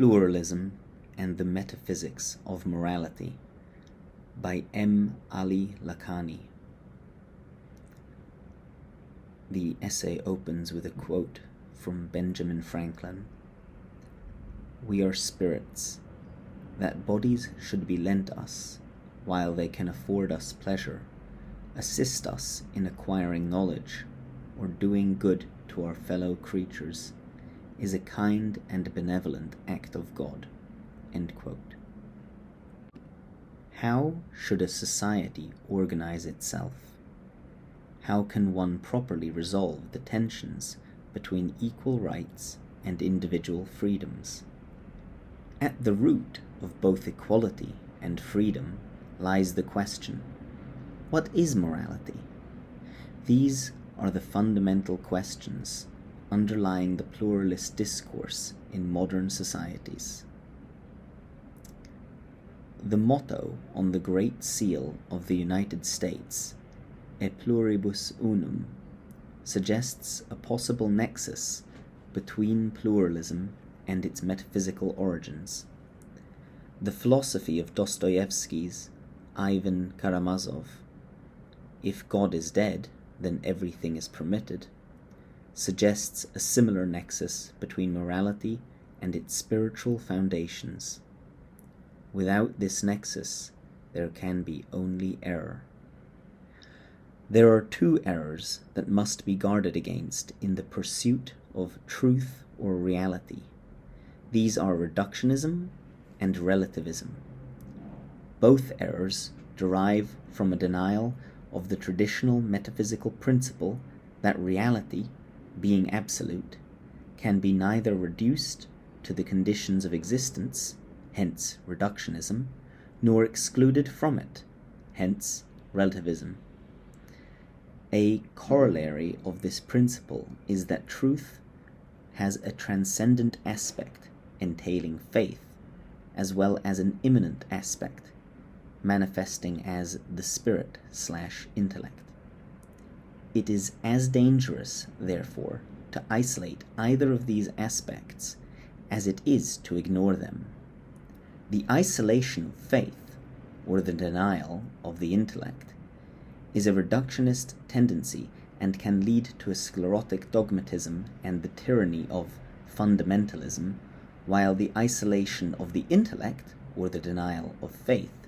Pluralism and the Metaphysics of Morality by M. Ali Lakhani. The essay opens with a quote from Benjamin Franklin. "We are spirits, that bodies should be lent us, while they can afford us pleasure, assist us in acquiring knowledge, or doing good to our fellow creatures, is a kind and benevolent act of God." End quote. How should a society organize itself? How can one properly resolve the tensions between equal rights and individual freedoms? At the root of both equality and freedom lies the question, what is morality? These are the fundamental questions underlying the pluralist discourse in modern societies. The motto on the Great Seal of the United States, E pluribus unum, suggests a possible nexus between pluralism and its metaphysical origins. The philosophy of Dostoevsky's Ivan Karamazov, "If God is dead, then everything is permitted," suggests a similar nexus between morality and its spiritual foundations. Without this nexus, there can be only error. There are two errors that must be guarded against in the pursuit of truth or reality. These are reductionism and relativism. Both errors derive from a denial of the traditional metaphysical principle that reality, being absolute, can be neither reduced to the conditions of existence, hence reductionism, nor excluded from it, hence relativism. A corollary of this principle is that truth has a transcendent aspect entailing faith, as well as an immanent aspect manifesting as the spirit/intellect. It is as dangerous, therefore, to isolate either of these aspects as it is to ignore them. The isolation of faith, or the denial of the intellect, is a reductionist tendency and can lead to a sclerotic dogmatism and the tyranny of fundamentalism, while the isolation of the intellect, or the denial of faith,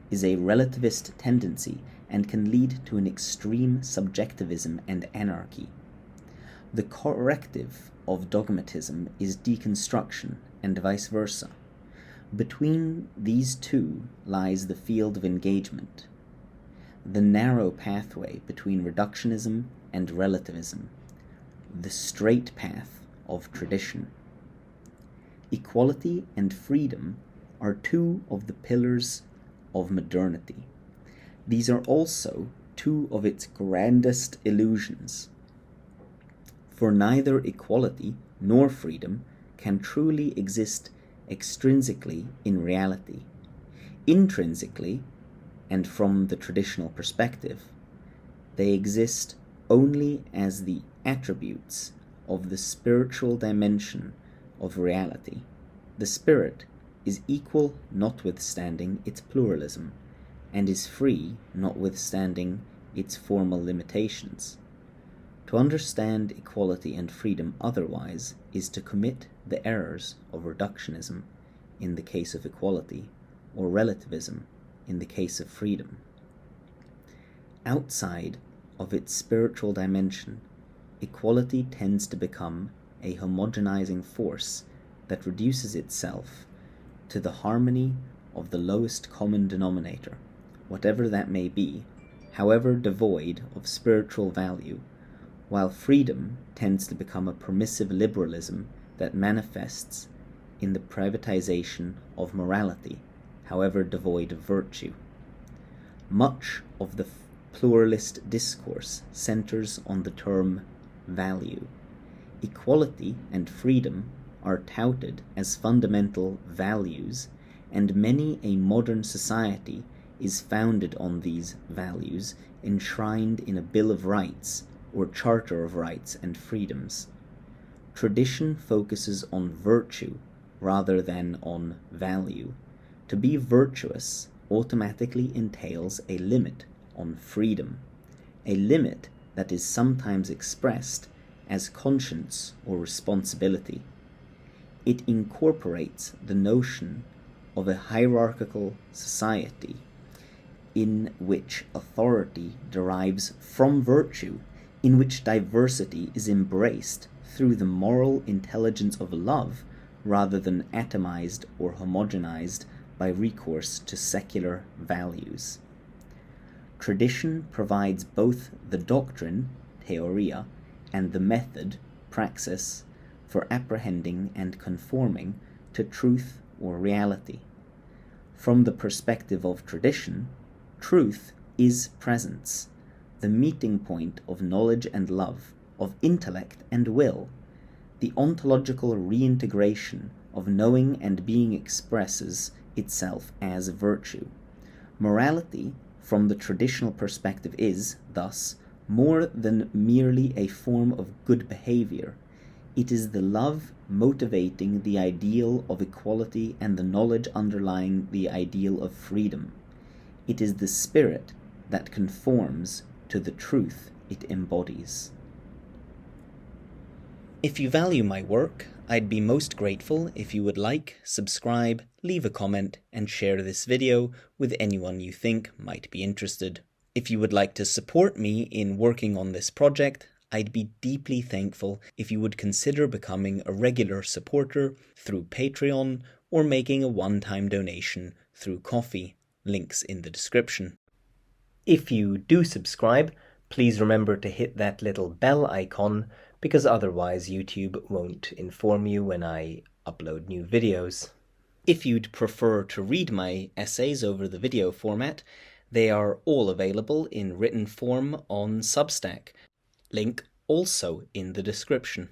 is a relativist tendency and can lead to an extreme subjectivism and anarchy. The corrective of dogmatism is deconstruction, and vice versa. Between these two lies the field of engagement, the narrow pathway between reductionism and relativism, the straight path of tradition. Equality and freedom are two of the pillars of modernity. These are also two of its grandest illusions. For neither equality nor freedom can truly exist extrinsically in reality. Intrinsically, and from the traditional perspective, they exist only as the attributes of the spiritual dimension of reality. The spirit is equal notwithstanding its pluralism, and is free notwithstanding its formal limitations. To understand equality and freedom otherwise is to commit the errors of reductionism in the case of equality, or relativism in the case of freedom. Outside of its spiritual dimension, equality tends to become a homogenizing force that reduces itself to the harmony of the lowest common denominator, whatever that may be, however devoid of spiritual value, while freedom tends to become a permissive liberalism that manifests in the privatization of morality, however devoid of virtue. Much of the pluralist discourse centers on the term value. Equality and freedom are touted as fundamental values, and many a modern society is founded on these values enshrined in a Bill of Rights or Charter of Rights and Freedoms. Tradition focuses on virtue rather than on value. To be virtuous automatically entails a limit on freedom, a limit that is sometimes expressed as conscience or responsibility. It incorporates the notion of a hierarchical society in which authority derives from virtue, in which diversity is embraced through the moral intelligence of love rather than atomized or homogenized by recourse to secular values. Tradition provides both the doctrine, theoria, and the method, praxis, for apprehending and conforming to truth or reality. From the perspective of tradition, truth is presence, the meeting point of knowledge and love, of intellect and will. The ontological reintegration of knowing and being expresses itself as virtue. Morality, from the traditional perspective, is, thus, more than merely a form of good behavior. It is the love motivating the ideal of equality and the knowledge underlying the ideal of freedom. It is the spirit that conforms to the truth it embodies. If you value my work, I'd be most grateful if you would like, subscribe, leave a comment, and share this video with anyone you think might be interested. If you would like to support me in working on this project, I'd be deeply thankful if you would consider becoming a regular supporter through Patreon or making a one-time donation through Ko-fi, links in the description. If you do subscribe, please remember to hit that little bell icon, because otherwise YouTube won't inform you when I upload new videos. If you'd prefer to read my essays over the video format, they are all available in written form on Substack. Link also in the description.